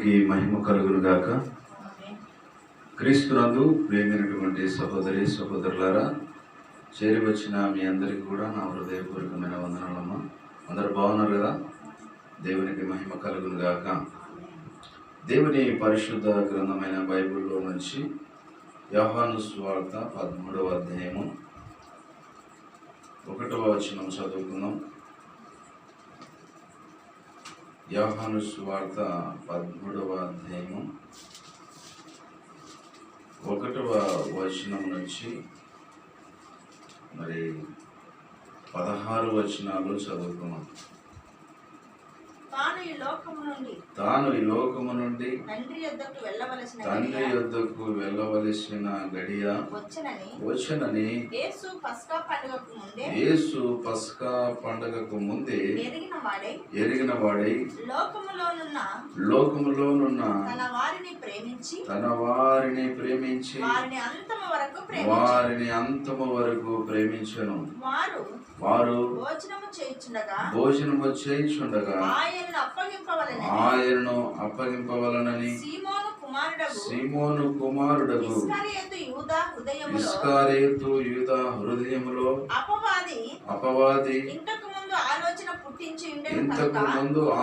దేవునికి మహిమ కలుగును గాక. క్రీస్తునందు ప్రియమైనటువంటి సహోదరి సహోదరులారా, చేరి వచ్చిన మీ అందరికీ కూడా నా హృదయపూర్వకమైన వందనాలమ్మా. అందరు బాగున్నారు కదా? దేవునికి మహిమ కలుగును గాక. దేవుని పరిశుద్ధ గ్రంథమైన బైబిల్లో నుంచి యోహాను సువార్త 13వ అధ్యాయము 1వ వచనం చదువుకుందాం. యోహాను సువార్త 13వ అధ్యాయము 1వ వచనం నుంచి మరి 16 వచనాలు చదువుకున్నాం. తాను ఈ లోకము నుండి తండ్రి యొద్దకు వెళ్ళవలసిన గడియ వచ్చనని యేసు పస్కా పండుగకు ముందే ఎరిగిన వాడై లోకములోనున్న తన వారిని ప్రేమించి వారిని అంతము వరకు ప్రేమించెను. వారు భోజనము చేయుచుండగా ఆయనను అప్పగింపవలనని సీమోను కుమారుడగు ఇస్కరియోతు యూదా హృదయములో అపవాది ఇంతకు ముందు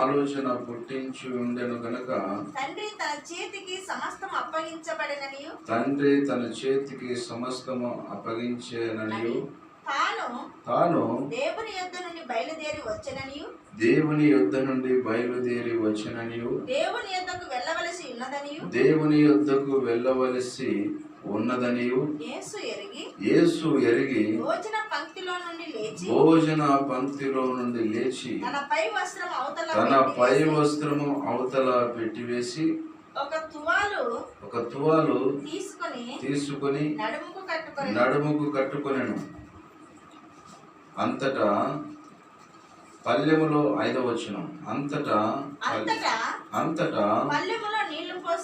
ఆలోచన పుట్టించి ఉండెను గనుక తండ్రి తన చేతికి సమస్తము అప్పగించెననియు తాను దేవుని యొద్ద నుండి బయలుదేరి వచ్చెననియు దేవుని యొద్దకు వెళ్ళవలసి ఉన్నదనియు యేసు ఎరిగి భోజన పంక్తిలో నుండి లేచి తన పై వస్త్రము అవతల పెట్టివేసి ఒక తువాలు తీసుకొని నడుముకు కట్టుకొనెను. అంతటా పల్లెములో 5వ వచనం అంతటా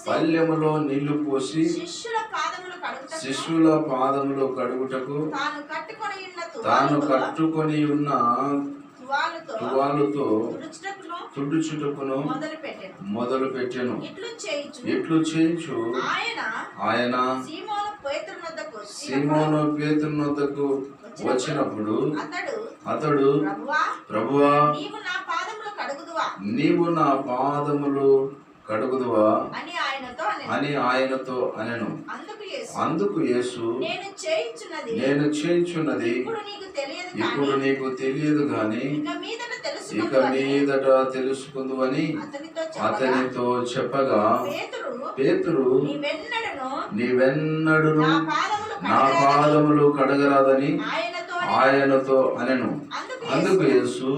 పల్లెములో నీళ్లు పోసి శిష్యుల పాదములు కడుగుటకు తాను కట్టుకొని ఉన్న తువాలుతో తుడుచుటకును మొదలు పెట్టెను. ఇట్లు చేయించు ఆయన సీమోను పేతురునొద్దకు వచ్చినప్పుడు అతడు ప్రభువా నీవు నా పాదములు కడుగుదువా అని ఆయనతో అనెను. అందుకు యేసు నేను చేయించున్నది ఇప్పుడు నీకు తెలియదు గాని ఇక మీదట తెలుసుకుందువని అతనితో చెప్పగా పేతురు నీవెన్నడును నా పాదములు కడగరాదని ఆయనతో అనెను. అందుకు యేసు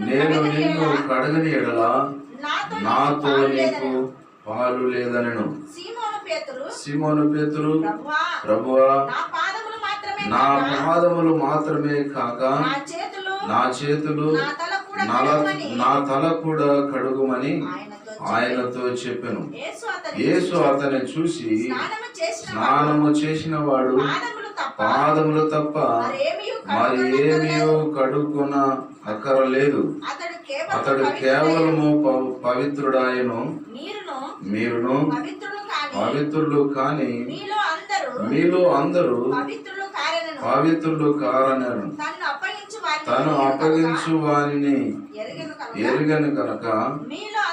నేను నిన్ను కడగని ఎడల నాతో నీకు పాలు లేదనెను. సీమోను పేతురు ప్రభువా నా పాదములు మాత్రమే కాక నా చేతులు నా తల కూడా కడుగుమని ఆయనతో చెప్పెను. యేసు అతన్ని చూసి స్నానము చేసిన వాడు పాదములు తప్ప మరి ఏమీ కడుక్కున అక్కరలేదు. అతడు కేవలము పవిత్రుడాయను. మీరును పవిత్రులు కాని మీలో అందరూ పవిత్రులు కారనను. తను అప్పగించు వారిని ఎరుగను కనుక మీలో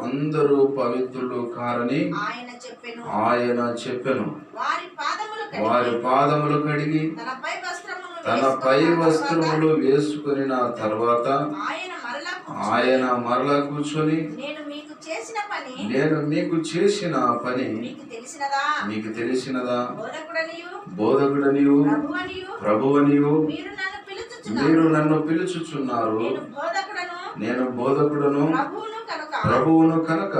అందరూ పవిత్రులు కారని ఆయన చెప్పెను. వారి పాదములు కడిగి తన పై వస్త్రములు వేసుకుని తర్వాత ఆయన మరలా కూర్చొని నేను మీకు చేసిన పని మీకు తెలిసినదా? బోధకుడనియు ప్రభువనియు మీరు నన్ను పిలుచుచున్నారు. నేను బోధకుడను ప్రభువును కనుక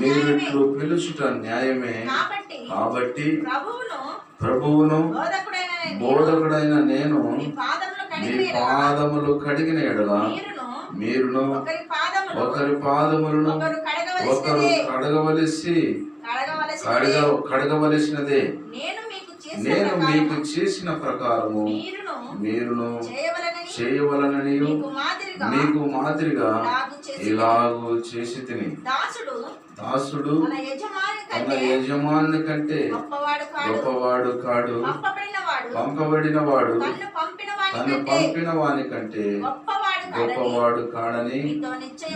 మీరిట్లు పిలుచుట న్యాయమే. కాబట్టి ప్రభువును బోధకుడైన నేను మీ పాదములు కడిగిన ఎడల మీరును ఒకరి పాదములను ఒకరు కడగవలసినదే. నేను మీకు చేసిన ప్రకారము మీరును చేయవలనని మీకు మాదిరిగా ఇలాగూ చేసి తిని. దాసుడు తన యజమానుని కంటే గొప్పవాడు కాడు, పంపబడిన వాడు తను పంపిన వాని కంటే గొప్పవాడు కాడని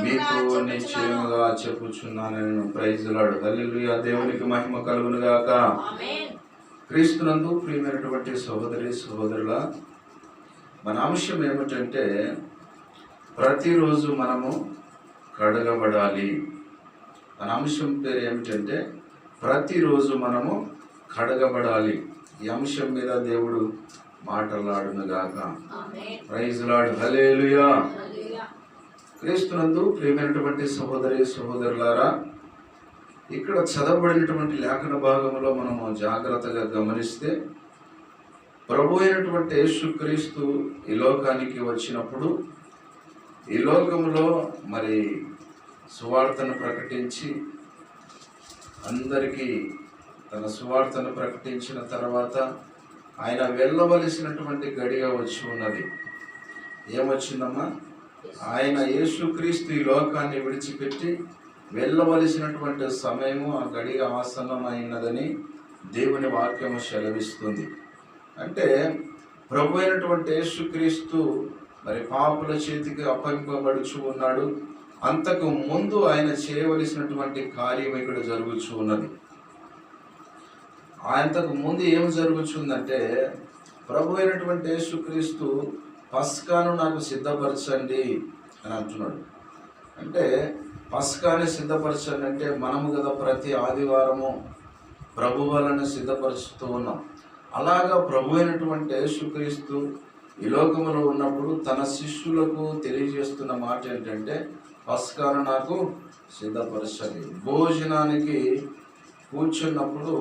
మీతో నిశ్చయముగా చెప్పుచున్నాను. Praise Lord. హల్లెలూయా. దేవునికి మహిమ కలుగును గాక. క్రీస్తునందు ప్రియమైనటువంటి సహోదరి సహోదరుల, మన అంశం ఏమిటంటే ప్రతిరోజు మనము కడగబడాలి. మన అంశం పేరు ఏమిటంటే ప్రతిరోజు మనము కడగబడాలి. ఈ అంశం మీద దేవుడు మాట్లాడును గాక. Praise Lord. హల్లెలూయా. క్రీస్తునందు ప్రియమైనటువంటి సహోదరి సహోదరులారా, ఇక్కడ చదవబడినటువంటి లేఖన భాగంలో మనము జాగ్రత్తగా గమనిస్తే, ప్రభు అయినటువంటి యేసుక్రీస్తు ఈ లోకానికి వచ్చినప్పుడు ఈ లోకంలో మరి సువార్తను ప్రకటించి అందరికీ తన సువార్తను ప్రకటించిన తర్వాత ఆయన వెళ్ళవలసినటువంటి గడియ వచ్చి ఉన్నది. ఏమొచ్చిందమ్మా? ఆయన యేసుక్రీస్తు ఈ లోకాన్ని విడిచిపెట్టి వెళ్ళవలసినటువంటి సమయము, ఆ గడియ ఆసన్నమైనదని దేవుని వాక్యము సెలవిస్తుంది. అంటే ప్రభు అయినటువంటి యేసుక్రీస్తు మరి పాపుల చేతికి అప్పగింపబడుచు ఉన్నాడు. అంతకు ముందు ఆయన చేయవలసినటువంటి కార్యం ఇక్కడ జరుగుచు ఉన్నది. అంతకు ముందు ఏం జరుగుతుందంటే, ప్రభు అయినటువంటి యేసుక్రీస్తు పస్కాను నాకు సిద్ధపరచండి అని అంటున్నాడు. అంటే పస్కాని సిద్ధపరచండి అంటే మనము కదా ప్రతి ఆదివారము ప్రభు వలన సిద్ధపరుస్తూ ఉన్నాం. అలాగా ప్రభు అయినటువంటి యేసుక్రీస్తు ఈ లోకములో ఉన్నప్పుడు తన శిష్యులకు తెలియజేస్తున్న మాట ఏంటంటే, పస్కాను నాకు సిద్ధపరచండి. భోజనానికి కూర్చున్నప్పుడు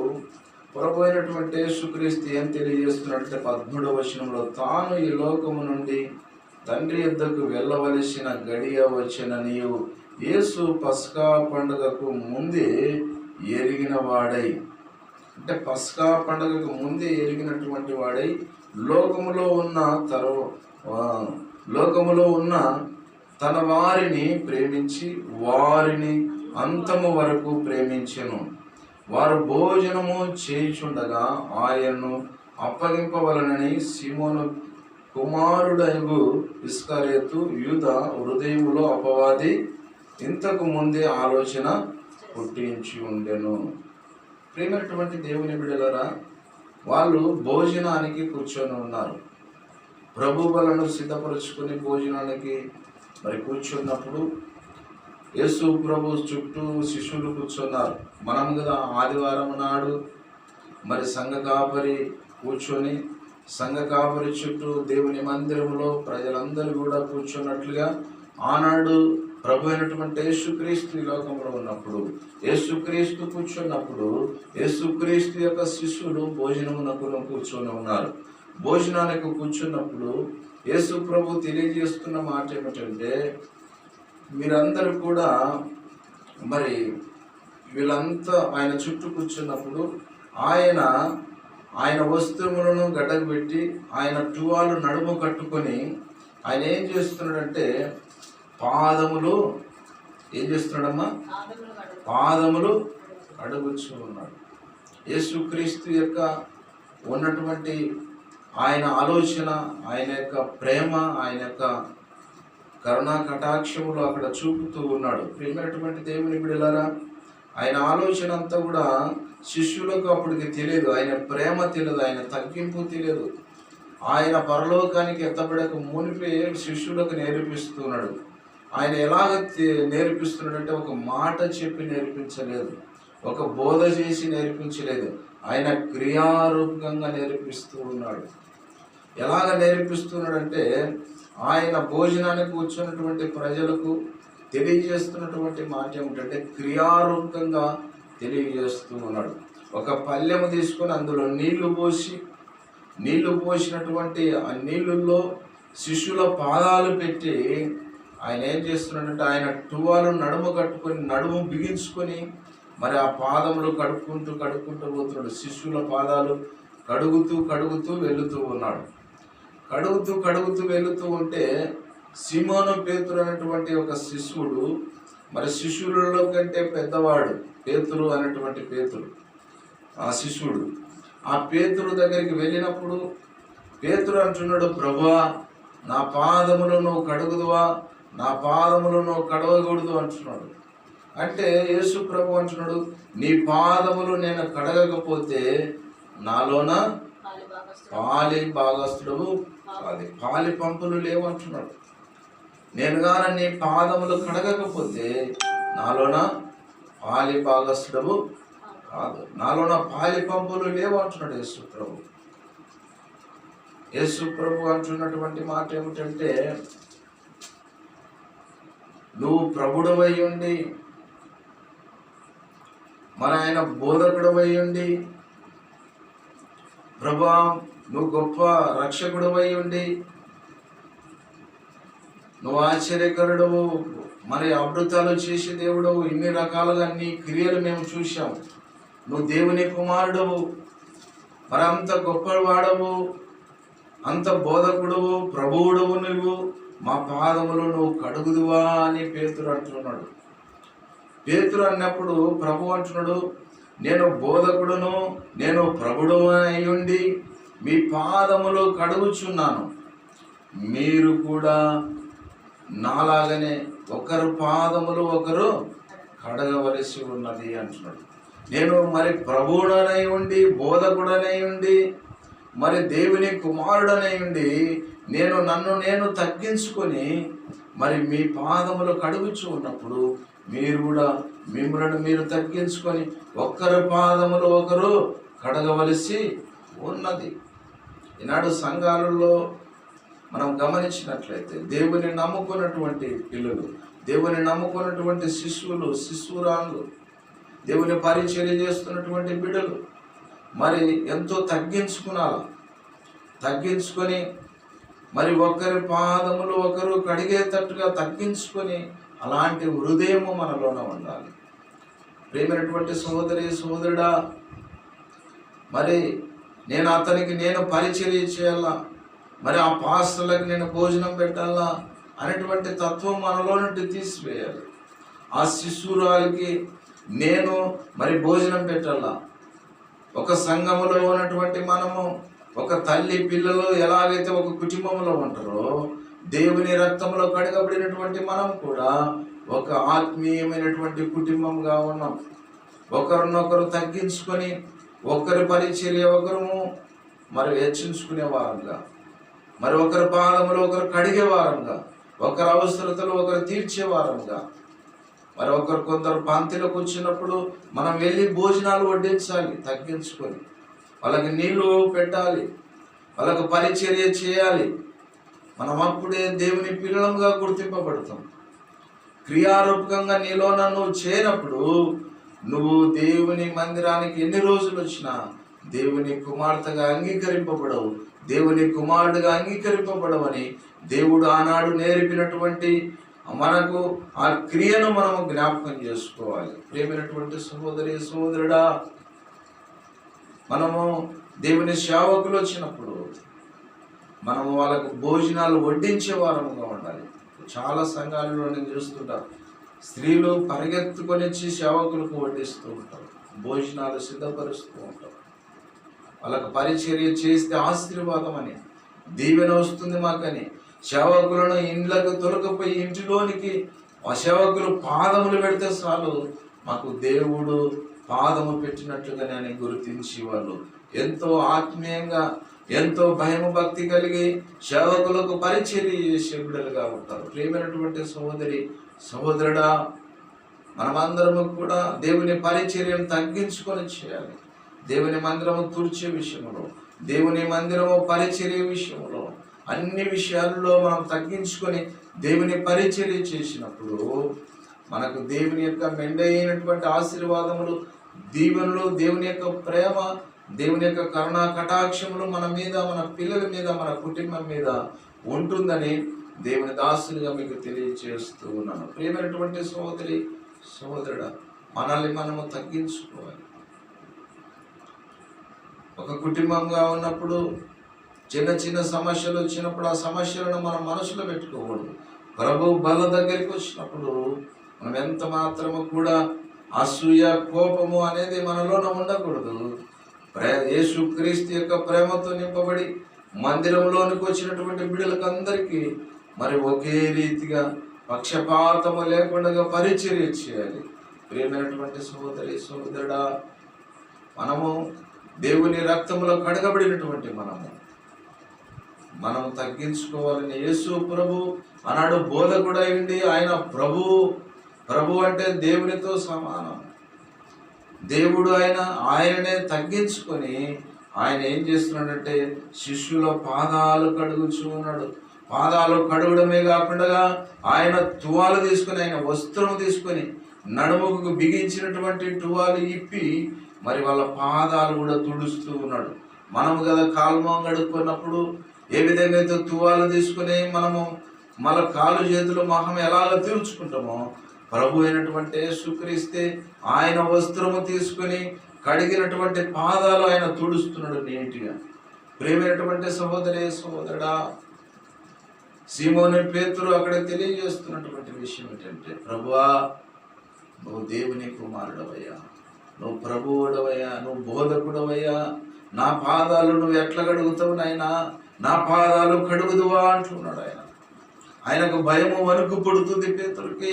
ప్రభు అయినటువంటి యేసుక్రీస్తు ఏం తెలియజేస్తున్నట్టే 13వ వచనంలో, తాను ఈ లోకము నుండి తండ్రి యొద్దకు వెళ్ళవలసిన గడియ వచ్చిన నీవు యేసు పస్కా పండుగకు ముందే ఎరిగిన వాడై, అంటే పస్కా పండుగకు ముందే ఎరిగినటువంటి వాడై లోకములో ఉన్న తన వారిని ప్రేమించి వారిని అంతము వరకు ప్రేమించెను. వారు భోజనము చేయుచుండగా ఆయన్ను అప్పగింపవలనని సీమోను కుమారుడగు ఇస్కరియోతు యూద హృదయములో అపవాది ఇంతకు ముందే ఆలోచన పుట్టించి ఉండెను. ప్రియమైనటువంటి దేవుని బిడ్డలారా, వాళ్ళు భోజనానికి కూర్చొని ఉన్నారు. ప్రభు బలను సిద్ధపరుచుకొని భోజనానికి మరి కూర్చున్నప్పుడు యేసు ప్రభు చుట్టూ శిష్యులు కూర్చున్నారు. మనం కదా ఆదివారం నాడు మరి సంఘ కాపరి కూర్చొని సంఘ కాపరి చుట్టూ దేవుని మందిరంలో ప్రజలందరూ కూడా కూర్చున్నట్లుగా ఆనాడు ప్రభు అయినటువంటి యేసుక్రీస్తు ఈ లోకంలో ఉన్నప్పుడు యేసుక్రీస్తు కూర్చున్నప్పుడు యేసుక్రీస్తు యొక్క శిష్యులు భోజనమునకు కూర్చొని ఉన్నారు. భోజనానికి కూర్చున్నప్పుడు యేసు ప్రభు తెలియజేస్తున్న మాట ఏమిటంటే, మీరందరూ కూడా మరి వీళ్ళంతా ఆయన చుట్టూ కూర్చున్నప్పుడు ఆయన వస్త్రములను గడ్డకు పెట్టి ఆయన టువాలు నడుము కట్టుకొని ఆయన ఏం చేస్తున్నాడంటే పాదములు అడుగుచూ ఉన్నాడు. యేసుక్రీస్తు యొక్క ఉన్నటువంటి ఆయన ఆలోచన, ఆయన యొక్క ప్రేమ, ఆయన యొక్క కరుణా కటాక్షములు అక్కడ చూపుతూ ఉన్నాడు. ప్రియమైనటువంటి దేవుని బిడ్డలారా, ఆయన ఆలోచన అంతా కూడా శిష్యులకు అప్పటికి తెలియదు. ఆయన ప్రేమ తెలియదు, ఆయన తగ్గింపు తెలియదు. ఆయన పరలోకానికి ఎత్తబడక మునిపే శిష్యులకు నేర్పిస్తున్నాడు. ఆయన ఎలాగ నేర్పిస్తున్నాడంటే ఒక మాట చెప్పి నేర్పించలేదు, ఒక బోధ చేసి నేర్పించలేదు. ఆయన క్రియారూపకంగా నేర్పిస్తూ ఉన్నాడు. ఎలాగ నేర్పిస్తున్నాడంటే ఆయన భోజనానికి కూర్చున్నటువంటి ప్రజలకు తెలియజేస్తున్నటువంటి మాట ఏమిటంటే క్రియారూపకంగా తెలియజేస్తూ ఉన్నాడు. ఒక పళ్ళెము తీసుకొని అందులో నీళ్లు పోసినటువంటి ఆ నీళ్ళల్లో శిష్యుల పాదాలు పెట్టి ఆయన ఏం చేస్తున్నాడంటే ఆయన టువాలు నడుము కట్టుకొని నడుము బిగించుకొని మరి ఆ పాదములు కడుక్కుంటూ పోతున్నాడు. శిష్యుల పాదాలు కడుగుతూ వెళుతూ ఉన్నాడు. కడుగుతూ వెళుతూ ఉంటే సిమోను పేతురు అనేటువంటి ఒక శిష్యుడు, మరి శిష్యులలో కంటే పెద్దవాడు పేతురు అనేటువంటి పేతురు, ఆ శిష్యుడు. ఆ పేతురు దగ్గరికి వెళ్ళినప్పుడు పేతురు అంటున్నాడు, ప్రభువా నా పాదములు నువ్వు కడుగుదువా, నా పాదములు నువ్వు కడగకూడదు అంటున్నాడు. అంటే యేసు ప్రభు అంటున్నాడు, నీ పాదములు నేను కడగకపోతే నాలోన పాలి భాగస్థుడు అది పాలి పంపులు లేవు అంటున్నాడు. నేను గాన నీ పాదములు కడగకపోతే నాలోన పాలి భాగస్థుడు కాదు, నాలోన పాలి పంపులు లేవు అంటున్నాడు యేసు ప్రభు. యేసు ప్రభు అంటున్నటువంటి మాట ఏమిటంటే, నువ్వు ప్రభుడవై ఉండి, మరి ఆయన బోధకుడవై ఉండి, ప్రభువా నువ్వు గొప్ప రక్షకుడవై ఉండి, నువ్వు ఆశ్చర్యకరుడవు, మరి అద్భుతాలు చేసే దేవుడవు, ఇన్ని రకాలుగా నీ క్రియలు మేము చూసాం, నువ్వు దేవుని కుమారుడవు, మరి అంత గొప్పవాడవు, అంత బోధకుడవు, ప్రభువుడవు, నువ్వు మా పాదములు నువ్వు కడుగుదువా అని పేతురు అంటున్నాడు. పేతురు అన్నప్పుడు ప్రభు అంటున్నాడు, నేను బోధకుడును, నేను ప్రభుడు అయ్యుండి మీ పాదములు కడుగుచున్నాను, మీరు కూడా నాలాగనే ఒకరు పాదములు ఒకరు కడగవలసి ఉన్నది అంటున్నాడు. నేను మరి ప్రభువుడనై ఉండి, బోధకుడనై ఉండి, మరి దేవుని కుమారుడనై ఉండి, నన్ను నేను తగ్గించుకొని మరి మీ పాదములు కడుగుచు ఉన్నప్పుడు మీరు కూడా మిమ్మల్ని మీరు తగ్గించుకొని ఒక్కరి పాదములు ఒకరు కడగవలసి ఉన్నది. ఈనాడు సంఘాలలో మనం గమనించినట్లయితే దేవుని నమ్ముకున్నటువంటి పిల్లలు, దేవుని నమ్ముకున్నటువంటి శిశువులు, శిశువురాళ్ళు, దేవుని పరిచర్య చేస్తున్నటువంటి బిడ్డలు మరి ఎంతో తగ్గించుకొని మరి ఒకరి పాదములు ఒకరు కడిగేటట్టుగా తగ్గించుకొని అలాంటి హృదయము మనలోన ఉండాలి. ప్రేమైనటువంటి సహోదరి సహోదరుడా, మరి నేను అతనికి పరిచర్య చేయాలా, మరి ఆ పాస్టర్లకు నేను భోజనం పెట్టాలా అనేటువంటి తత్వం మనలో నుండి తీసివేయాలి. ఆ శిశురాలకి నేను మరి భోజనం పెట్టాలా. ఒక సంఘములో ఉన్నటువంటి మనము, ఒక తల్లి పిల్లలు ఎలాగైతే ఒక కుటుంబంలో ఉంటారో, దేవుని రక్తంలో కడగబడినటువంటి మనం కూడా ఒక ఆత్మీయమైనటువంటి కుటుంబంగా ఉన్నాం. ఒకరినొకరు తగ్గించుకొని ఒకరి పరిచర్య ఒకరు మరి హెచ్చించుకునే వారంగా, మరి ఒకరి పాదములు ఒకరు కడిగే వారంగా, ఒకరి అవసరతలు ఒకరు తీర్చే వారంగా, మరి కొందరు పంక్తిలోకి వచ్చినప్పుడు మనం వెళ్ళి భోజనాలు వడ్డించాలి, తగ్గించుకొని వాళ్ళకి నీళ్లు పెట్టాలి, వాళ్ళకు పరిచర్య చేయాలి. మనం అప్పుడే దేవుని పిల్లలుగా గుర్తింపబడతాం. క్రియారూపకంగా నీలోన నువ్వు చేయనప్పుడు నువ్వు దేవుని మందిరానికి ఎన్ని రోజులు వచ్చినా దేవుని కుమార్తెగా అంగీకరింపబడవు, దేవుని కుమారుడుగా అంగీకరింపబడవని దేవుడు ఆనాడు నేర్పినటువంటి మనకు ఆ క్రియను మనము జ్ఞాపకం చేసుకోవాలి. ప్రేమైనటువంటి సహోదరి సహోదరుడా, మనము దేవుని సేవకులు వచ్చినప్పుడు మనము వాళ్ళకు భోజనాలు వడ్డించే వారముగా ఉండాలి. చాలా సంఘాలలో నేను చూస్తుంటాను, స్త్రీలు పరిగెత్తుకొని వచ్చి సేవకులకు వడ్డిస్తూ ఉంటారు, భోజనాలు సిద్ధపరుస్తూ ఉంటారు. వాళ్ళకు పరిచర్య చేస్తే ఆశీర్వాదం అని, దీవెన వస్తుంది మాకని సేవకులను ఇండ్లకు తొలకపోయి ఇంటిలోనికి ఆ సేవకులు పాదములు పెడితే చాలు, మాకు దేవుడు పాదము పెట్టినట్లుగా నేను గుర్తించి వాళ్ళు ఎంతో ఆత్మీయంగా, ఎంతో భయము భక్తి కలిగి సేవకులకు పరిచర్య చేసే బిడ్డలుగా ఉంటారు. ప్రియమైనటువంటి సహోదరి సహోదరుడా, మనమందరము కూడా దేవుని పరిచర్యను తగ్గించుకొని చేయాలి. దేవుని మందిరము తుడిచే విషయంలో, దేవుని మందిరము పరిచర్య విషయంలో, అన్ని విషయాల్లో మనం తగ్గించుకొని దేవుని పరిచర్య చేసినప్పుడు మనకు దేవుని యొక్క మెండైనటువంటి ఆశీర్వాదములు, దీవెనలు, దేవుని యొక్క ప్రేమ, దేవుని యొక్క కరుణా కటాక్షములు మన మీద, మన పిల్లల మీద, మన కుటుంబం మీద ఉంటుందని దేవుని దాసులుగా మీకు తెలియజేస్తూ ఉన్నాను. ప్రియమైనటువంటి సహోదరి సహోదరుడా, మనల్ని మనము తగ్గించుకోవాలి. ఒక కుటుంబంగా ఉన్నప్పుడు చిన్న చిన్న సమస్యలు వచ్చినప్పుడు ఆ సమస్యలను మనం మనసులో పెట్టుకోకూడదు. ప్రభు బల దగ్గరికి వచ్చినప్పుడు మనం ఎంత మాత్రము కూడా అసూయ, కోపము అనేది మనలోన ఉండకూడదు. యేసుక్రీస్తు యొక్క ప్రేమతో నింపబడి మందిరంలోనికి వచ్చినటువంటి బిడ్డలకు అందరికీ మరి ఒకే రీతిగా పక్షపాతము లేకుండా పరిచర్య చేయాలి. ప్రియమైనటువంటి సహోదరి సహోదరుడా, మనము దేవుని రక్తములో కడగబడినటువంటి మనం తగ్గించుకోవాలని యేసు ప్రభు ఆనాడు బోధకుడై ఉండి ఆయన ప్రభు అంటే దేవునితో సమానం. దేవుడు ఆయననే తగ్గించుకొని ఆయన ఏం చేస్తున్నాడంటే శిష్యుల పాదాలు కడుగుచూ ఉన్నాడు. పాదాలు కడగడమే కాకుండా ఆయన తువాలు తీసుకొని, ఆయన వస్త్రం తీసుకొని నడుముకు బిగించినటువంటి టువాలు ఇప్పి మరి వాళ్ళ పాదాలు కూడా తుడుస్తూ ఉన్నాడు. మనము కదా కాల్మం కడుక్కున్నప్పుడు ఏ విధంగా అయితే తువాలు తీసుకుని మనము మన కాలు చేతులు మొహం ఎలాగ తీర్చుకుంటామో, ప్రభు అయినటువంటి యేసుక్రీస్తే ఆయన వస్త్రము తీసుకుని కడిగినటువంటి పాదాలు ఆయన తుడుస్తున్నాడు నీట్గా. ప్రియమైనటువంటి సహోదరి సహోదరుడా, సీమోను పేతురు అక్కడ తెలియజేస్తున్నటువంటి విషయం ఏంటంటే, ప్రభువా నువ్వు దేవుని కుమారుడవయ్యా, నువ్వు ప్రభువుడవయ్యా, నువ్వు బోధకుడవయ్యా, నా పాదాలు నువ్వు ఎట్లా కడుగుతావు నాయనా, నా పాదాలు కడుగుదువా అంటున్నాడు ఆయనకు భయము వణుకు పుడుతుంది పేతురుకి.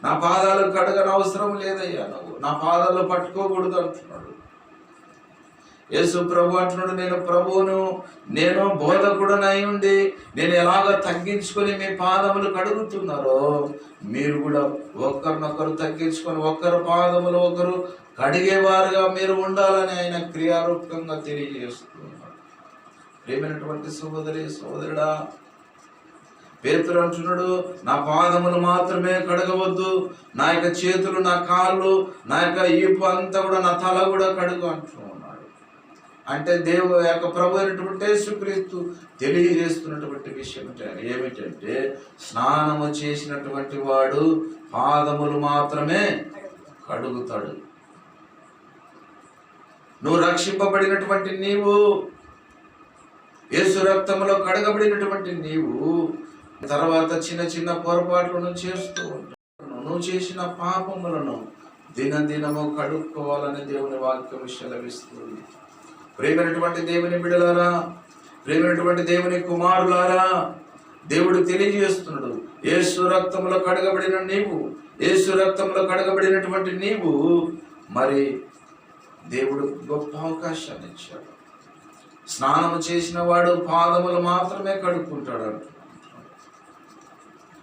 నా పాదాలు కడగని అవసరం లేదయ్యా, నువ్వు నా పాదాలు పట్టుకోకూడదు అంటున్నాడు. యేసు ప్రభు అంటున్నాడు, నేను ప్రభువును, నేను బోధకుడనై ఉండి నేను ఎలాగ తగ్గించుకొని మీ పాదములు కడుగుతున్నారో మీరు కూడా ఒకరినొకరు తగ్గించుకొని ఒకరి పాదములు ఒకరు కడిగేవారుగా మీరు ఉండాలని ఆయన క్రియారూపకంగా తెలియజేస్తున్నారు. ప్రియమైనటువంటి సహోదరి సహోదరుడా, పేతురు అంటున్నాడు, నా పాదములు మాత్రమే కడగవద్దు, నా యొక్క చేతులు, నా కాళ్ళు, నా యొక్క ఈపు అంతా కూడా, నా తల కూడా కడుగు అంటున్నాడు. అంటే దేవుడు యొక్క ప్రభు అయినటువంటి యేసుక్రీస్తు తెలియజేస్తున్నటువంటి విషయం ఏమిటంటే, స్నానము చేసినటువంటి వాడు పాదములు మాత్రమే కడుగుతాడు. నువ్వు రక్షింపబడినటువంటి నీవు, యేసు రక్తములో కడగబడినటువంటి నీవు తర్వాత చిన్న చిన్న పొరపాట్లను చేస్తూ ఉంటావు. నువ్వు చేసిన పాపములను దినదినము కడుక్కోవాలని దేవుని వాక్యం సెలవిస్తుంది. ప్రియమైనటువంటి దేవుని బిడ్డలారా, ప్రియమైనటువంటి దేవుని కుమారులారా, దేవుడు తెలియజేస్తున్నాడు, యేసు రక్తములో కడగబడిన నీవు, యేసు రక్తంలో కడగబడినటువంటి నీవు మరి దేవుడు గొప్ప అవకాశాన్ని ఇచ్చాడు. స్నానం చేసిన వాడు పాదములు మాత్రమే కడుక్కుంటాడు అంట.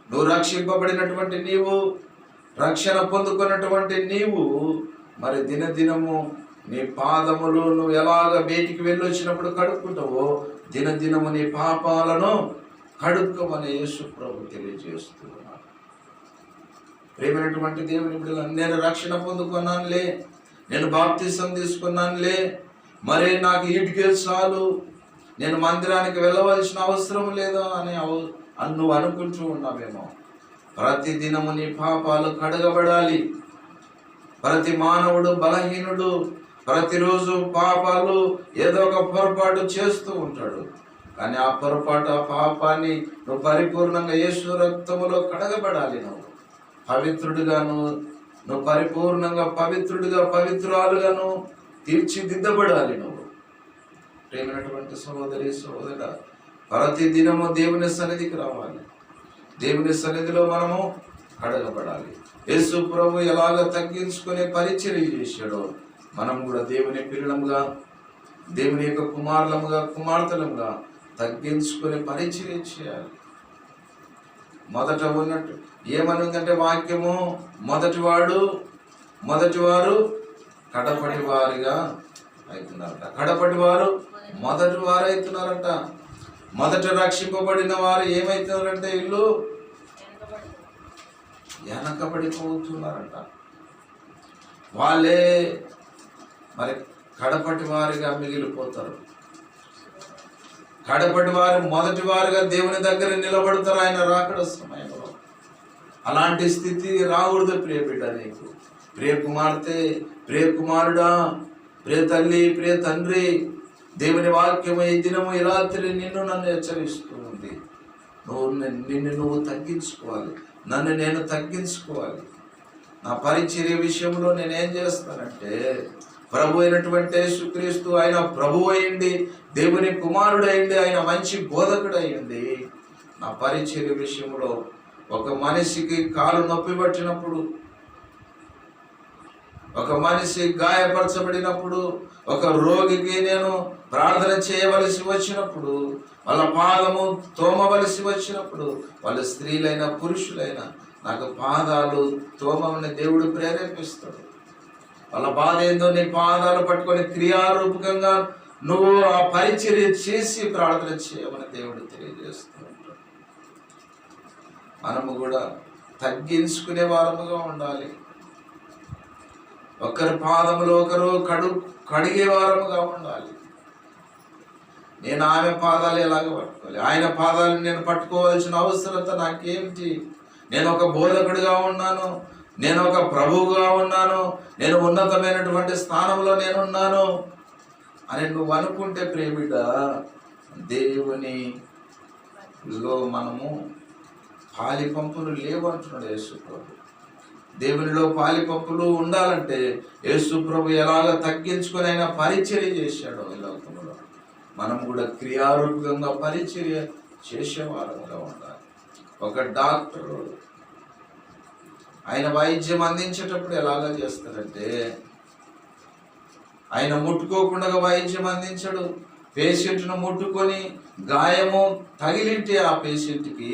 నువ్వు రక్షింపబడినటువంటి నీవు, రక్షణ పొందుకున్నటువంటి నీవు మరి దినదినము నీ పాదములు నువ్వు ఎలాగ బయటికి వెళ్ళి వచ్చినప్పుడు కడుక్కుంటావో దినదినము నీ పాపాలను కడుక్కోమని యేసు ప్రభు తెలియజేస్తున్నాడు. ప్రియమైనటువంటి దేవుని బిడ్డలు, నేను రక్షణ పొందుకున్నానులే, నేను బాప్తిసం తీసుకున్నానులే, మరి నాకు ఈటికే చాలు, నేను మందిరానికి వెళ్ళవలసిన అవసరం లేదు అని నువ్వు అనుకుంటూ ఉన్నావేమో. ప్రతి దినము నీ పాపాలు కడగబడాలి. ప్రతి మానవుడు బలహీనుడు, ప్రతిరోజు పాపాలు ఏదో ఒక పొరపాటు చేస్తూ ఉంటాడు. కానీ ఆ పొరపాటు, ఆ పాపాన్ని నువ్వు పరిపూర్ణంగా యేసు రక్తములో కడగబడాలి. నువ్వు పవిత్రుడిగా, నువ్వు పరిపూర్ణంగా పవిత్రుడిగా, పవిత్రాలుగాను తీర్చిదిద్దబడాలి. నువ్వు ప్రేమైనటువంటి సహోదరి సహోదరుడా, ప్రతి దినము దేవుని సన్నిధికి రావాలి. దేవుని సన్నిధిలో మనము కడగబడాలి. యేసు ప్రభు ఎలాగ తగ్గించుకునే పరిచర్య చేశాడో మనం కూడా దేవుని పిల్లలముగా, దేవుని యొక్క కుమారులముగా, కుమార్తెలముగా తగ్గించుకునే పరిచర్య చేయాలి. మొదట ఉన్నట్టు ఏమని ఉందంటే వాక్యము, మొదటివారు కడపటి వారిగా అవుతున్నారట. కడపటి వారు మొదటి వారు అవుతున్నారట. మొదట రక్షింపబడిన వారు ఏమవుతున్నారంటే వీళ్ళు వెనకబడిపోతున్నారట. వాళ్ళే మరి కడపటి వారిగా మిగిలిపోతారు. కడపటి వారు మొదటి వారుగా దేవుని దగ్గర నిలబడతారు ఆయన రాకడ సమయంలో. అలాంటి స్థితి రాకూడదు ప్రియ బిడ్డ నీకు. ప్రియ కుమార్తె, ప్రియ కుమారుడా, ప్రియ తల్లి, ప్రియ తండ్రి, దేవుని వాక్యము ఈ దినము ఈ రాత్రి నిన్ను నన్ను హెచ్చరిస్తూ ఉంది. నిన్ను నువ్వు తగ్గించుకోవాలి, నన్ను నేను తగ్గించుకోవాలి. నా పరిచర్య విషయంలో నేనేం చేస్తానంటే, ప్రభు అయినటువంటి యేసుక్రీస్తు ఆయన ప్రభు అయ్యింది, దేవుని కుమారుడు అయ్యింది, ఆయన మంచి బోధకుడు అయ్యింది. నా పరిచర్య విషయంలో ఒక మనిషికి కాలు నొప్పి పట్టినప్పుడు, ఒక మనిషి గాయపరచబడినప్పుడు, ఒక రోగికి నేను ప్రార్థన చేయవలసి వచ్చినప్పుడు, వాళ్ళ పాదము తోమవలసి వచ్చినప్పుడు, వాళ్ళ స్త్రీలైన పురుషులైన నాకు పాదాలు తోమని దేవుడు ప్రేరేపిస్తాడు. వాళ్ళ బాధ ఏందో నీ పాదాలు పట్టుకొని క్రియారూపకంగా నువ్వు ఆ పరిచర్య చేసి ప్రార్థన చేయమని దేవుడు తెలియజేస్తూ ఉంటాడు. మనము కూడా తగ్గించుకునే వారముగా ఉండాలి. ఒకరి పాదములు ఒకరు కడిగే వారముగా ఉండాలి. నేను ఆమె పాదాలు ఎలాగ పట్టుకోవాలి, ఆయన పాదాలు నేను పట్టుకోవాల్సిన అవసరత నాకేమిటి? నేను ఒక బోధకుడిగా ఉన్నాను, నేను ఒక ప్రభువుగా ఉన్నాను, నేను ఉన్నతమైనటువంటి స్థానంలో నేనున్నాను అని నువ్వు అనుకుంటే ప్రేమిట, దేవునిలో మనము పాలి పంపులు లేవు అంటున్నాడు యేసు ప్రభు. దేవునిలో పాలి పంపులు ఉండాలంటే యేసు ప్రభు ఎలాగ తగ్గించుకొని ఆయన పరిచర్య చేశాడో ఈ లోకంలో మనం కూడా క్రియారూపకంగా పరిచర్య చేసేవారుగా ఉండాలి. ఒక డాక్టర్ ఆయన వైద్యం అందించేటప్పుడు ఎలాగా చేస్తారంటే, ఆయన ముట్టుకోకుండా వైద్యం అందించడు. పేషెంట్ను ముట్టుకొని గాయము తగిలింటే ఆ పేషెంట్కి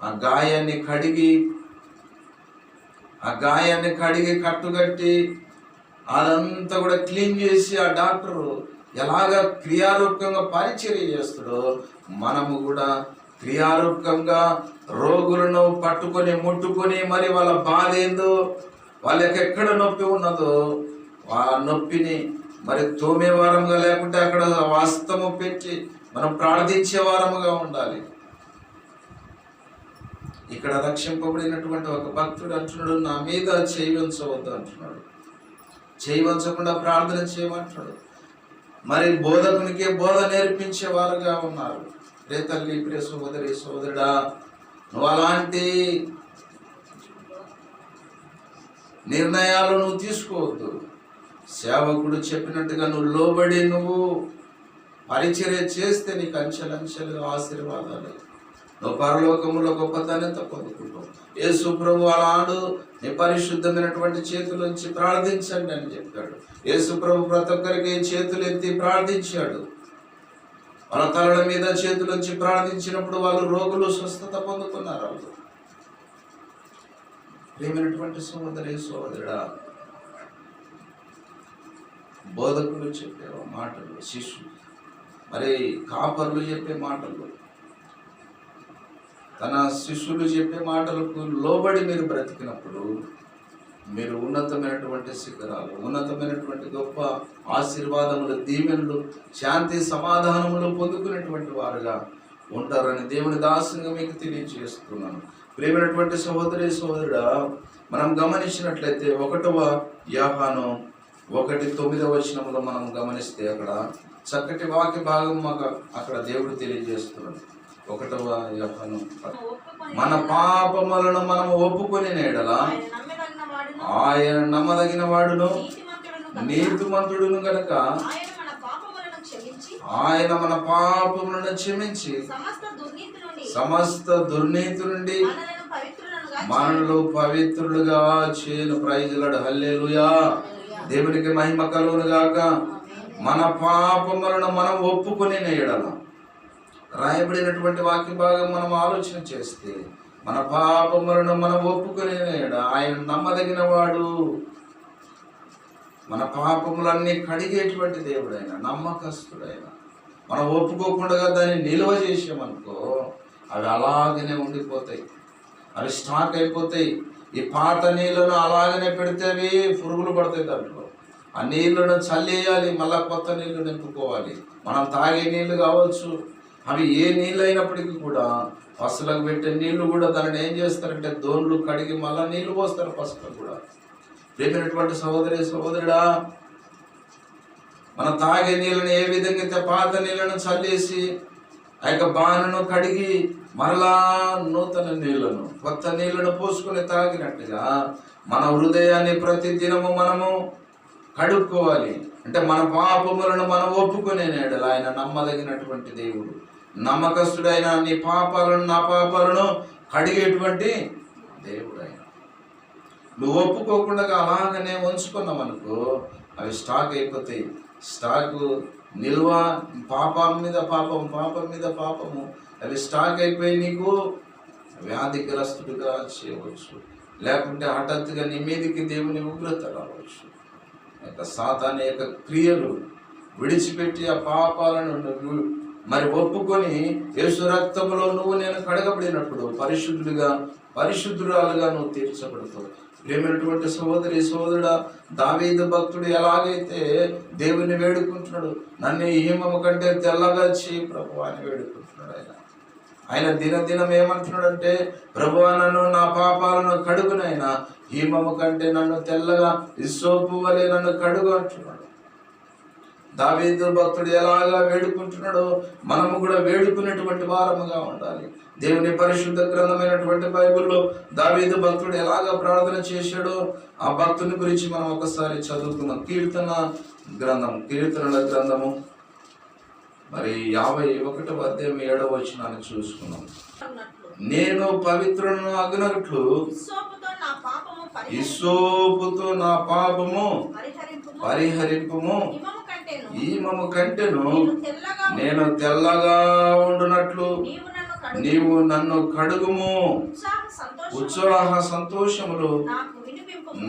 ఆ గాయాన్ని కడిగి కట్టుగట్టి అదంతా కూడా క్లీన్ చేసి ఆ డాక్టరు ఎలాగా క్రియారూపకంగా పరిచర్య చేస్తాడో మనము కూడా క్రియారూపకంగా రోగులను పట్టుకొని ముట్టుకొని మరి వాళ్ళ బాధ ఏందో, వాళ్ళకి ఎక్కడ నొప్పి ఉన్నదో ఆ నొప్పిని మరి తోమే వారముగా లేకుంటే అక్కడ వాస్తవము పెట్టి మనం ప్రార్థించే వారముగా ఉండాలి. ఇక్కడ రక్షింపబడినటువంటి ఒక భక్తుడు అంటున్నాడు, నా మీద చేయి ఉంచవద్దు అంటున్నాడు. చేయి ఉంచకుండా ప్రార్థన చేయమంటున్నాడు. మరి బోధకునికే బోధ నేర్పించే వారుగా ఉన్నారు. రే తల్లి, ప్రే సోదరి సోదరుడా, నువ్వు అలాంటి నిర్ణయాలు నువ్వు తీసుకోవద్దు. సేవకుడు చెప్పినట్టుగా నువ్వు లోబడి నువ్వు పరిచర్య చేస్తే నీకు అంచెలంచెలు ఆశీర్వాదాలు, నువ్వు పరలోకములో గొప్పతనంతో పొందుకుంటావు. యేసు ప్రభు అలాడు నీ పరిశుద్ధమైనటువంటి చేతులుంచి ప్రార్థించండి అని చెప్పాడు. యేసు ప్రభు ప్రతి ఒక్కరికి చేతులు ఎత్తి ప్రార్థించాడు. వాళ్ళ తలల మీద చేతులుంచి ప్రార్థించినప్పుడు వాళ్ళు రోగులు స్వస్థత పొందుకున్నారు. వాళ్ళు ప్రియమైనటువంటి సోదరి సోదరుడా, బోధకులు చెప్పే మాటలు, శిష్యులు మరి కాపర్లు చెప్పే మాటలు, తన శిష్యులు చెప్పే మాటలకు లోబడి మీరు బ్రతికినప్పుడు మీరు ఉన్నతమైనటువంటి శిఖరాలు, ఉన్నతమైనటువంటి గొప్ప ఆశీర్వాదములు, దీవెనలు, శాంతి సమాధానములు పొందుకునేటువంటి వారుగా ఉంటారని దేవుని దాసునిగా మీకు తెలియజేస్తున్నాను. ప్రియమైనటువంటి సహోదరి సహోదరుడా, మనం గమనించినట్లయితే 1వ యోహాను 1:9 మనం గమనిస్తే అక్కడ చక్కటి వాక్య భాగం మాకు అక్కడ దేవుడు తెలియజేస్తున్నాడు. 1వ యోహాను, మన పాపములను మనం ఒప్పుకొని నేడల ఆయన నమ్మదగిన వాడును నీతిమంతుడును గనక ఆయన మన పాపములను క్షమించి సమస్త దుర్నీతి నుండి మనలో పవిత్రులుగా చేయను. ప్రైజులాడు, హల్లెలూయా, దేవునికి మహిమ కలుగును గాక. మన పాపములను మనం ఒప్పుకొని నేడల రాయబడినటువంటి వాక్య భాగం మనం ఆలోచన చేస్తే, మన పాపములను మనం ఒప్పుకునే ఆయన నమ్మదగిన వాడు. మన పాపములన్నీ కడిగేటువంటి దేవుడు ఆయన, నమ్మకస్తుడైన. మనం ఒప్పుకోకుండా దాన్ని నిల్వ చేసామనుకో అవి అలాగనే ఉండిపోతాయి, అవి స్టాక్ అయిపోతాయి. ఈ పాత నీళ్ళను అలాగనే పెడితే అవి పురుగులు పడతాయి. దాంట్లో ఆ నీళ్లను చల్లేయాలి, మళ్ళా కొత్త నీళ్లు నింపుకోవాలి. మనం తాగే నీళ్లు కావచ్చు, అవి ఏ నీళ్ళు అయినప్పటికీ కూడా పసులకు పెట్టే నీళ్లు కూడా దానిని ఏం చేస్తారంటే దోన్లు కడిగి మళ్ళీ నీళ్లు పోస్తారు పసులకు కూడా. ప్రియమైనటువంటి సహోదరి సహోదరుడా, మనం తాగే నీళ్ళను ఏ విధంగా అయితే పాత నీళ్ళను చల్లేసి ఆ యొక్క బాణను కడిగి మరలా నూతన నీళ్లను కొత్త నీళ్లను పోసుకొని తాగినట్టుగా మన హృదయాన్ని ప్రతి దినము మనము కడుక్కోవాలి. అంటే మన పాపములను మనం ఒప్పుకునే నేడలు ఆయన నమ్మదగినటువంటి దేవుడు, నమ్మకస్తుడైన నీ పాపాలను నా పాపాలను కడిగేటువంటి దేవుడు ఆయన. నువ్వు ఒప్పుకోకుండా అలాగనే ఉంచుకున్నావనుకో అవి స్టాక్ అయిపోతాయి. స్టాకు నిల్వ పాపం మీద పాపం, పాపం మీద పాపము, అవి స్టాక్ అయిపోయి నీకు వ్యాధిగ్రస్తుడిగా చేయవచ్చు. లేకుంటే హఠాత్తుగా నీ మీదకి దేవుని ఉగ్రత రావచ్చు. సాతాను యొక్క క్రియలు విడిచిపెట్టి ఆ పాపాలను నువ్వు మరి ఒప్పుకొని యేసు రక్తములో నువ్వు నేను కడగబడినప్పుడు పరిశుద్ధురాలుగా నువ్వు తీర్చబడతావు. ప్రేమైనటువంటి సహోదరి సహోదరుడా, దావీదు భక్తుడు ఎలాగైతే దేవుని వేడుకుంటున్నాడు, నన్ను ఈ హిమము కంటే తెల్లగా చేయి ప్రభువా అని వేడుకుంటున్నాడు. ఆయన దినదినం ఏమంటున్నాడంటే, ప్రభువా నన్ను నా పాపాలను కడుగునైనా హిమము కంటే నన్ను తెల్లగా ఇస్సోపు వలె నన్ను కడుగు అంటున్నాడు. దావీదు భక్తుడు ఎలాగా వేడుకుంటున్నాడో మనము కూడా వేడుకునేటువంటి వారముగా ఉండాలి. దేవుని పరిశుద్ధ గ్రంథమైనటువంటి బైబిల్లో దావీదు భక్తుడు ఎలాగా ప్రార్థన చేశాడో ఆ భక్తుని గురించి మనం ఒకసారి చదువుకున్నాం. కీర్తనల గ్రంథము మరి 51వ అధ్యాయం 7వ వచనాన్ని చూసుకున్నాం. నేను పవిత్రులను అగునట్లు ఇస్సోపుతో నా పాపము పరిహరింపుము, ఈమము కంటెను నేను తెల్లగా ఉండునట్లు నీవు నన్ను కడుగుము, ఉత్సాహ సంతోషములు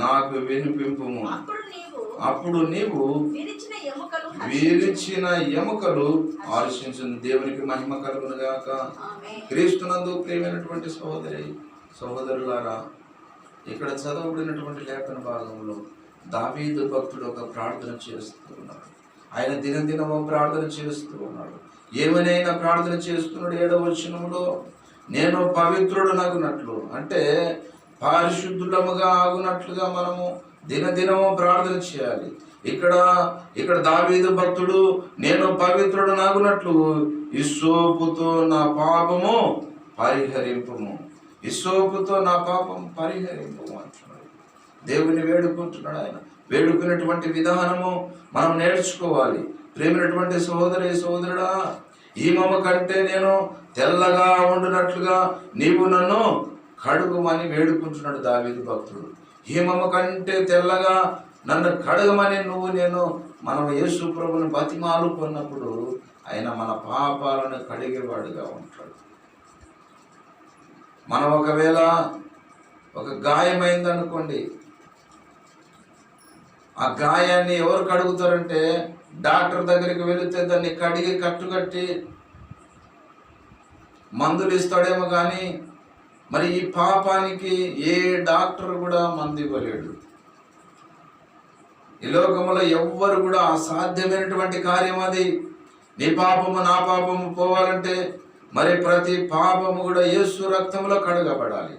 నాకు వినిపింపుము. అప్పుడు నీవు విరిచిన ఎముకలు ఆలోచించు. దేవునికి మహిమ కలుగును గాక. క్రీస్తునందు ప్రియమైనటువంటి సహోదరులారా, ఇక్కడ చదవబడినటువంటి లేఖన భాగంలో దావీదు భక్తుడు ఒక ప్రార్థన చేస్తూ ఉన్నాడు. ఆయన దినదినము ప్రార్థన చేస్తూ ఉన్నాడు. ఏమైనా ప్రార్థన చేస్తున్నాడు. 7వ వచనంలో నేను పవిత్రుడు నగునట్లు, అంటే పరిశుద్ధులముగా ఆగునట్లుగా మనము దినదినము ప్రార్థన చేయాలి. ఇక్కడ దావీదు భక్తుడు నేను పవిత్రుడు నాగునట్లు ఇస్సోపుతో నా పాపము పరిహరింపుము, ఇస్సోపుతో నా పాపం పరిహరింపుము అంటున్నాడు. దేవుని వేడుకుంటున్నాడు. ఆయన వేడుకునేటువంటి విధానము మనం నేర్చుకోవాలి. ప్రేమైనటువంటి సహోదరుడా, ఈమె కంటే నేను తెల్లగా ఉండునట్లుగా నీవు నన్ను కడుగుమని వేడుకుంటున్నాడు దావీదు భక్తుడు. ఈమె కంటే తెల్లగా నన్ను కడగమని మనం యేసు ప్రభువుని బతిమాలుకున్నప్పుడు ఆయన మన పాపాలను కడిగేవాడుగా ఉంటాడు. మనం ఒకవేళ ఒక గాయమైంది అనుకోండి, ఆ గాయాన్ని ఎవరు కడుగుతారంటే డాక్టర్ దగ్గరికి వెళితే దాన్ని కడిగి కట్టుకట్టి మందులు ఇస్తాడేమో కానీ మరి ఈ పాపానికి ఏ డాక్టర్ కూడా మందు ఇవ్వలేడు. ఈ లోకంలో ఎవ్వరు కూడా అసాధ్యమైనటువంటి కార్యం అది. నీ పాపము నా పాపము పోవాలంటే మరి ప్రతి పాపము కూడా యేసు రక్తంలో కడగబడాలి.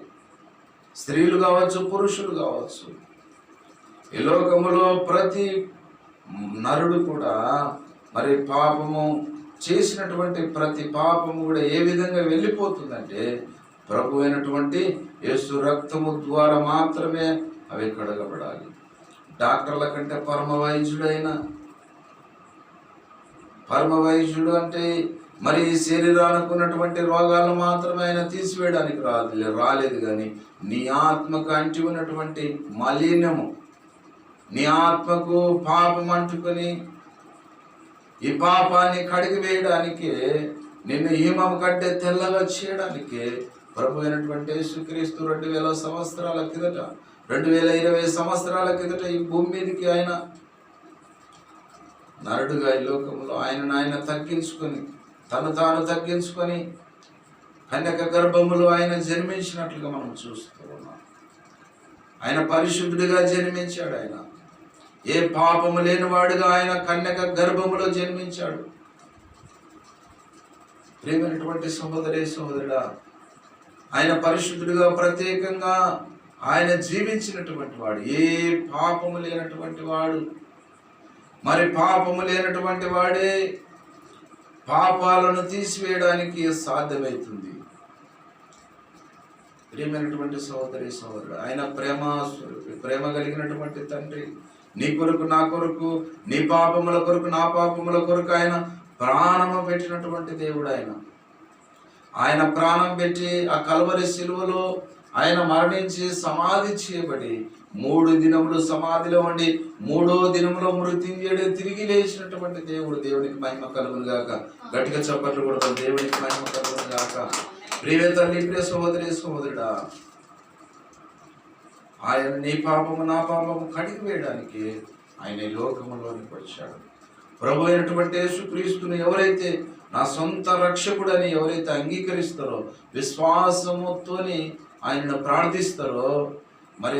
స్త్రీలు కావచ్చు, పురుషులు కావచ్చు. ఈ లోకములో ప్రతి నరుడు కూడా మరి పాపము చేసినటువంటి ప్రతి పాపము కూడా ఏ విధంగా వెళ్ళిపోతుందంటే ప్రభు అయినటువంటి యేసు రక్తము ద్వారా మాత్రమే అవి కడగబడాలి. డాక్టర్ల కంటే పరమ వైద్యుడు అంటే మరి శరీరానికి ఉన్నటువంటి రోగాలను మాత్రమే ఆయన తీసివేయడానికి రాలేదు కానీ నీ ఆత్మకు అంటి ఉన్నటువంటి మలినము, నీ ఆత్మకు పాపం అంటుకొని ఈ పాపాన్ని కడిగి వేయడానికి, నిన్ను ఈమం కంటే తెల్లగా చేయడానికి ప్రభు అయినటువంటి యేసుక్రీస్తు 2000 సంవత్సరాల కిందట 2020 సంవత్సరాల కిందట ఈ భూమి మీదకి ఆయన నరుడుగా ఈ లోకంలో ఆయన తగ్గించుకొని తను తాను తగ్గించుకొని కన్యక గర్భములో ఆయన జన్మించినట్లుగా మనం చూస్తూ ఉన్నాం. ఆయన పరిశుద్ధుడిగా జన్మించాడు. ఆయన ఏ పాపము లేనివాడుగా ఆయన కన్యక గర్భములో జన్మించాడు. ప్రియమైనటువంటి సహోదరుడా, ఆయన పరిశుద్ధుడిగా ప్రత్యేకంగా ఆయన జీవించినటువంటి వాడు, ఏ పాపము లేనటువంటి వాడు. మరి పాపము లేనటువంటి వాడే పాపాలను తీసివేయడానికి సాధ్యమవుతుంది. ప్రియమైనటువంటి సహోదరి సహోదరుడు, ఆయన ప్రేమ కలిగినటువంటి తండ్రి. నీ కొరకు నా కొరకు, నీ పాపముల కొరకు నా పాపముల కొరకు ఆయన ప్రాణము పెట్టినటువంటి దేవుడు. ఆయన ప్రాణం పెట్టి ఆ కల్వరి శిలువలో ఆయన మరణించి సమాధి చేయబడి 3 దినములు సమాధిలో ఉండి 3వ దినములో మృత్యుంజయుడు తిరిగి లేచినటువంటి దేవుడు. దేవునికి మహిమ కలుగును గాక. గట్టిగా చప్పట్లు కూడా దేవునికి మహిమ కలుగును గాక. ప్రియ తల్లి, ప్రియ సహోదరి సహోదరుడా, ఆయన నీ పాపము నా పాపము కడిగి వేయడానికి ఆయన ఈ లోకములోనికి వచ్చాడు. ప్రభు అయినటువంటి యేసుక్రీస్తుని ఎవరైతే నా సొంత రక్షకుడని ఎవరైతే అంగీకరిస్తారో, విశ్వాసముతోని ఆయనను ప్రార్థిస్తారో, మరి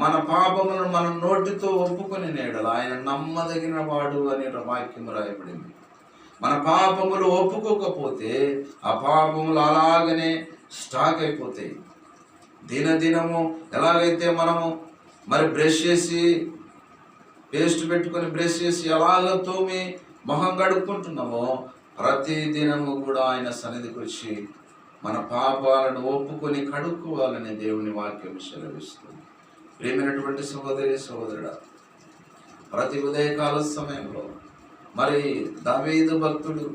మన పాపములను మన నోటితో ఒప్పుకొని నేడలు ఆయన నమ్మదగిన వాడు అనే వాక్యం రాయబడింది. మన పాపములు ఒప్పుకోకపోతే ఆ పాపములు అలాగనే స్టాక్ అయిపోతాయి. దినదినము ఎలాగైతే మనము మరి బ్రష్ చేసి పేస్ట్ పెట్టుకొని బ్రష్ చేసి ఎలాగ తోమి మొహం కడుక్కుంటున్నామో, ప్రతి దినము కూడా ఆయన సన్నిధికి వచ్చి మన పాపాలను ఒప్పుకొని కడుక్కోవాలని దేవుని వాక్యం సెలవిస్తుంది. ప్రియమైనటువంటి సహోదరి సహోదరుడా, ప్రతి ఉదయకాల సమయంలో మరి దావీదు భక్తుడు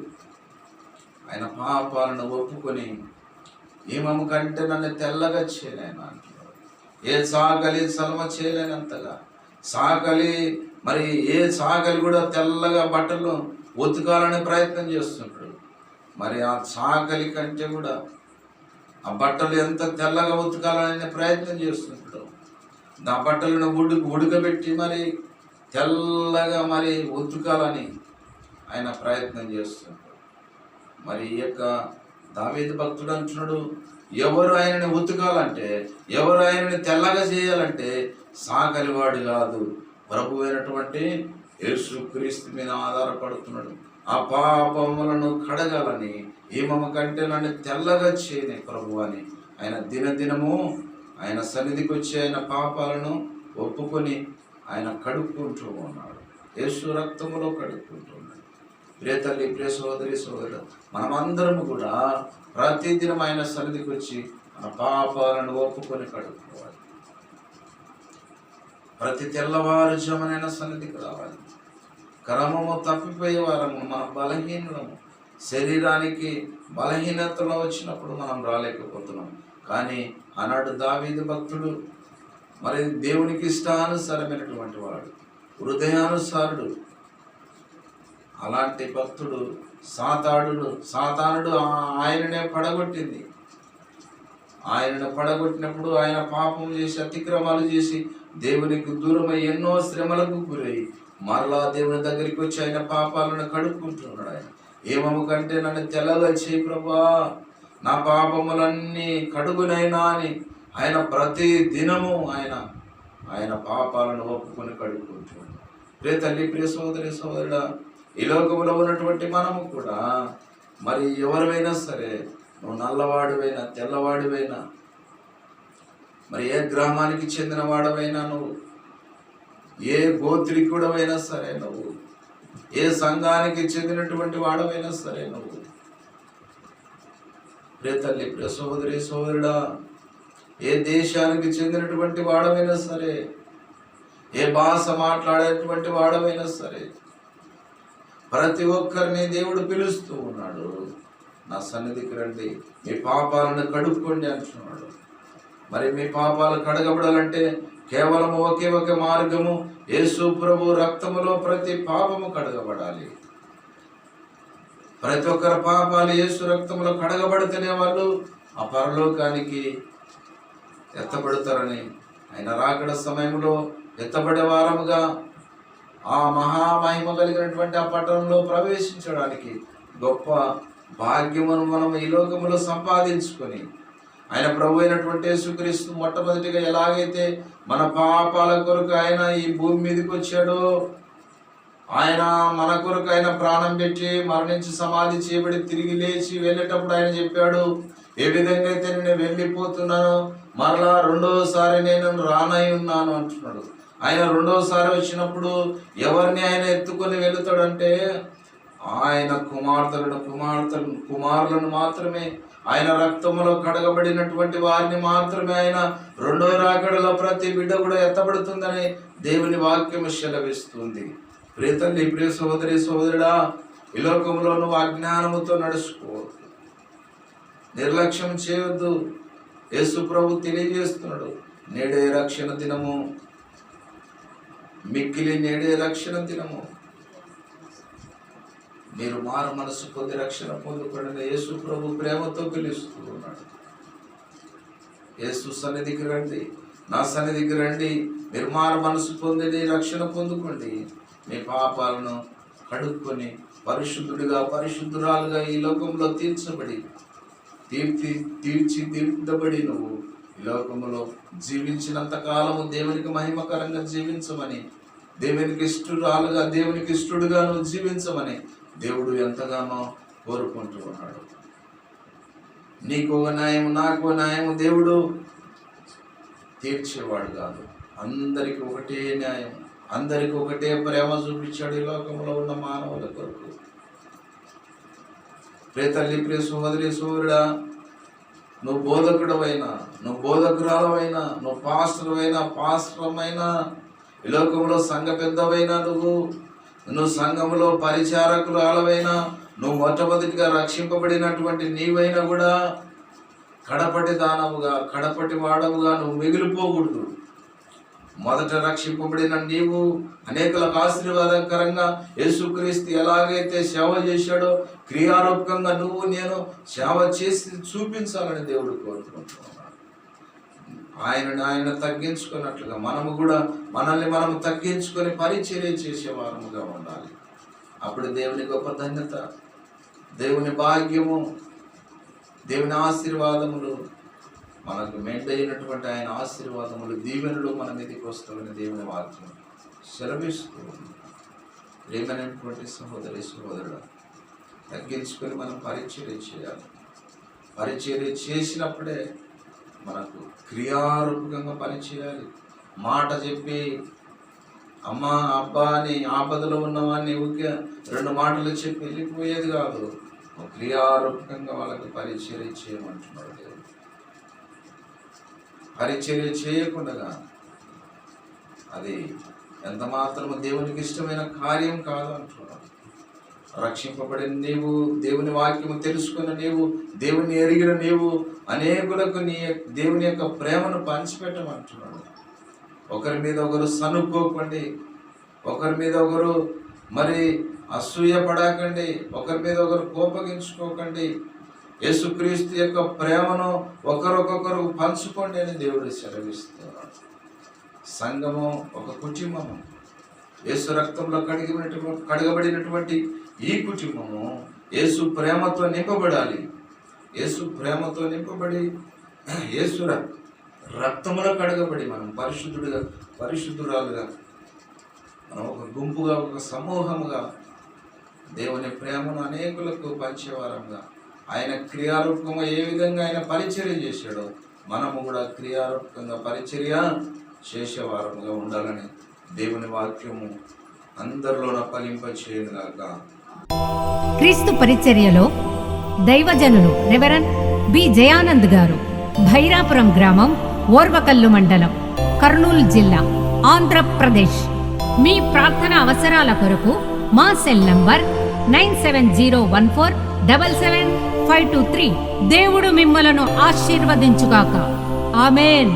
ఆయన పాపాలను ఒప్పుకొని ఏమము కంటే నన్ను తెల్లగా చేయలేను అంటున్నాడు. ఏ సాగలి సలమ చేయలేనంతగా ఏ సాగలి కూడా తెల్లగా బట్టలు ఉతకాలని ప్రయత్నం చేస్తుంటాడు. మరి ఆ సాగలి కంటే కూడా ఆ బట్టలు ఎంత తెల్లగా ఉతకాలని ప్రయత్నం చేస్తుంటాడు. ఆ బట్టలను ఉడకబెట్టి మరి తెల్లగా మరి ఉతకాలని ఆయన ప్రయత్నం చేస్తుంటాడు. మరి ఈ యొక్క దావీదు భక్తుడు అంటున్నాడు, ఎవరు ఆయనని ఉతకాలంటే, ఎవరు ఆయనని తెల్లగా చేయాలంటే సాగలివాడు కాదు, ప్రభు అయినటువంటి యేసుక్రీస్తు మీద ఆధారపడుతున్నాడు. ఆ పాపములను కడగాలని, ఏమమ్మ కంటే నన్ను తెల్లగా చేయని ప్రభు అని ఆయన దినదినము ఆయన సన్నిధికి వచ్చి ఆయన పాపాలను ఒప్పుకొని ఆయన కడుక్కుంటూ ఉన్నాడు. యేసు రక్తములో కడుక్కుంటున్నాడు. ప్రియ తల్లి, ప్రియ సోదరి సోదరుడు, మనమందరము కూడా ప్రతిదినం ఆయన సన్నిధికి వచ్చి మన పాపాలను ఒప్పుకొని కడుక్కోవాలి. ప్రతి తెల్లవారుజామునైనా సన్నిధికి రావాలి. క్రమము తప్పిపోయే వారము, మన బలహీనము, శరీరానికి బలహీనతలో వచ్చినప్పుడు మనం రాలేకపోతున్నాం. కానీ ఆనాడు దావీదు భక్తుడు మరి దేవునికి ఇష్టానుసారమైనటువంటి వాడు, హృదయానుసారుడు. అలాంటి భక్తుడు సాతానుడు ఆయననే పడగొట్టింది. ఆయనను పడగొట్టినప్పుడు ఆయన పాపం చేసి అతిక్రమాలు చేసి దేవునికి దూరమై ఎన్నో శ్రమలకు గురై మరలా దేవుని దగ్గరికి వచ్చి ఆయన పాపాలను కడుక్కుంటున్నాడు. ఆయన ఏమము కంటే నన్ను తెల్లగా చేయి ప్రభా, నా పాపములన్నీ కడుగునైనా అని ఆయన ప్రతి దినము ఆయన పాపాలను ఒప్పుకొని కడుక్కుంటున్నాడు. ప్రియ తల్లి, ప్రియ సోదరి సోదరుడా, ఈ లోకంలో ఉన్నటువంటి మనము కూడా మరి ఎవరివైనా సరే, నువ్వు నల్లవాడివైనా తెల్లవాడివైనా, మరి ఏ గ్రామానికి చెందిన వాడవైనా, నువ్వు ఏ గోత్రికుడవైనా సరే, నువ్వు ఏ సంఘానికి చెందినటువంటి వాడవైనా సరే, నువ్వు ప్రియ తల్లి, ప్రియ సోదరి సోదరుడా, ఏ దేశానికి చెందినటువంటి వాడవైనా సరే, ఏ భాష మాట్లాడేటువంటి వాడవైనా సరే, ప్రతి ఒక్కరిని దేవుడు పిలుస్తూ ఉన్నాడు. నా సన్నిధికి రండి, మీ పాపాలను కడుక్కోండి అంటున్నాడు. మరి మీ పాపాలు కడగబడాలంటే కేవలం ఒకే ఒక మార్గము, యేసు ప్రభు రక్తములో ప్రతి పాపము కడగబడాలి. ప్రతి ఒక్కరి పాపాలు యేసు రక్తములో కడగబడితేనే వాళ్ళు ఆ పరలోకానికి ఎత్తబడతారని, ఆయన రాకడ సమయంలో ఎత్తబడే వారముగా ఆ మహామహిమ కలిగినటువంటి ఆ పట్టణంలో ప్రవేశించడానికి గొప్ప భాగ్యమును మనం ఈ లోకములో సంపాదించుకొని, ఆయన ప్రభు అయినటువంటి యేసుక్రీస్తు మొట్టమొదటిగా ఎలాగైతే మన పాపాల కొరకు ఆయన ఈ భూమి మీదకి వచ్చాడో, ఆయన మన కొరకు ఆయన ప్రాణం పెట్టి మరణించి సమాధి చేయబడి తిరిగి లేచి వెళ్ళేటప్పుడు ఆయన చెప్పాడు, ఏ విధంగా అయితే నేను వెళ్ళిపోతున్నానో మరలా రెండోసారి నేను రానై ఉన్నాను అంటున్నాడు. ఆయన రెండవసారి వచ్చినప్పుడు ఎవరిని ఆయన ఎత్తుకొని వెళుతాడంటే ఆయన కుమారులను మాత్రమే, ఆయన రక్తములో కడగబడినటువంటి వారిని మాత్రమే ఆయన రెండో రాకడలో ప్రతి బిడ్డ కూడా ఎత్తబడుతుందని దేవుని వాక్యం సెలవిస్తుంది. ప్రియ తల్లి, ప్రియ సహోదరి సహోదరుడా, ఈ లోకంలో నువ్వు అజ్ఞానముతో నడుచుకోవద్దు, నిర్లక్ష్యం చేయొద్దు. యేసు ప్రభు తెలియజేస్తున్నాడు, నేడే రక్షణ దినము, మిక్కిలి నేడే రక్షణ దినము. మీరు మారు మనసు పొంది రక్షణ పొందుకోండి. యేసు ప్రభు ప్రేమతో పిలుస్తూ ఉన్నాడు. యేసు సన్నిధికి రండి, నా సన్నిధికి రండి, మీరు మారు మనసు పొంది రక్షణ పొందుకోండి. మీ పాపాలను కడుక్కొని పరిశుద్ధుడిగా పరిశుద్ధురాలుగా ఈ లోకంలో తీర్చిదిద్దబడి నువ్వు ఈ లోకంలో జీవించినంత కాలము దేవునికి మహిమకరంగా జీవించమని, దేవునికి ఇష్టరాలుగా దేవునికి ఇష్టడుగా నువ్వు జీవించమని దేవుడు ఎంతగానో కోరుకుంటూ ఉన్నాడు. నీకో న్యాయం, నాకో న్యాయం దేవుడు తీర్చేవాడు కాదు. అందరికి ఒకటే న్యాయం, అందరికి ఒకటే ప్రేమ చూపించాడు ఈ లోకంలో ఉన్న మానవుల కొరకు. ప్రియ తల్లి, ప్రియ సహోదరి సహోదరుడా, నువ్వు బోధకుడవైనా, నువ్వు బోధకురాలవైనా, నువ్వు పాస్టరమైనా, ఈ లోకంలో సంఘ పెద్దవైనా, నువ్వు సంఘములో పరిచారకురాలవైనా, నువ్వు మొట్టమొదటిగా రక్షింపబడినటువంటి నీవైనా కూడా కడపటి దానవుగా, కడపటి వాడవుగా నువ్వు మిగిలిపోకూడదు. మొదట రక్షింపబడిన నీవు అనేకులకు ఆశీర్వాదకరంగా యేసుక్రీస్తు ఎలాగైతే సేవ చేశాడో క్రియారూపకంగా నేను సేవ చేసి చూపించాలని దేవుడు కోరుకుంటున్నాడు. ఆయన తగ్గించుకున్నట్లుగా మనము కూడా మనము తగ్గించుకొని పరిచర్య చేసేవారముగా ఉండాలి. అప్పుడు దేవుని గొప్ప ధన్యత, దేవుని భాగ్యము, దేవుని ఆశీర్వాదములు, మనకు మెండైనటువంటి ఆయన ఆశీర్వాదములు, దీవెనలు మన మీదకి వస్తామని దేవుని వాక్యం సెలవిస్తూ ప్రేమైనటువంటి సహోదరి సహోదరుడు, తగ్గించుకొని మనం పరిచర్య చేయాలి. పరిచర్య చేసినప్పుడే మనకు క్రియారూపకంగా పనిచేయాలి. మాట చెప్పి అమ్మా అబ్బా అని ఆపదలో ఉన్నవాడిని ఊరికే 2 మాటలు చెప్పి వెళ్ళిపోయేది కాదు. క్రియారూపకంగా వాళ్ళకి పరిచర్య చేయమంటున్నాడు దేవుడు. పరిచర్య చేయకుండా అది ఎంత మాత్రము దేవునికి ఇష్టమైన కార్యం కాదు అంటున్నాడు. రక్షింపబడిన నీవు, దేవుని వాక్యము తెలుసుకున్న నీవు, దేవుని ఎరిగిన నీవు అనేకులకు దేవుని యొక్క ప్రేమను పంచిపెట్టమంటున్నాడు. ఒకరి మీద ఒకరు సనుక్కోకండి, ఒకరి మీద ఒకరు మరి అసూయ పడకండి, ఒకరి మీద ఒకరు కోపగించుకోకండి. యేసుక్రీస్తు యొక్క ప్రేమను ఒకరొకొకరు పంచుకోండి అని దేవుడు సెలవిస్తున్నాడు. సంఘము ఒక కుటుంబము, యేసు రక్తంలో కడగబడినటువంటి ఈ కుటుంబము యేసు ప్రేమతో నింపబడాలి. యేసు ప్రేమతో నింపబడి యేసు రక్తములో కడగబడి మనం పరిశుద్ధురాలుగా మనం ఒక గుంపుగా, ఒక సమూహముగా దేవుని ప్రేమను అనేకులకు పంచేవారంగా, ఆయన క్రియారూపంగా ఏ విధంగా ఆయన పరిచర్య చేశాడో మనము కూడా క్రియారూపకంగా పరిచర్య చేసేవారముగా ఉండాలని దేవుని వాక్యము అందరిలోన ఫలింపచేయుగాక. క్రీస్తు పరిచర్యలో దైవజనులు రెవరెండ్ బి జయానంద్ గారు, భైరాపురం గ్రామం, ఓర్వకల్లు మండలం, కర్నూలు జిల్లా, ఆంధ్రప్రదేశ్. మీ ప్రార్థన అవసరాల కొరకు మా సెల్ నంబర్ 9701477523. దేవుడు మిమ్మలను ఆశీర్వదించుగాక. ఆమేన్.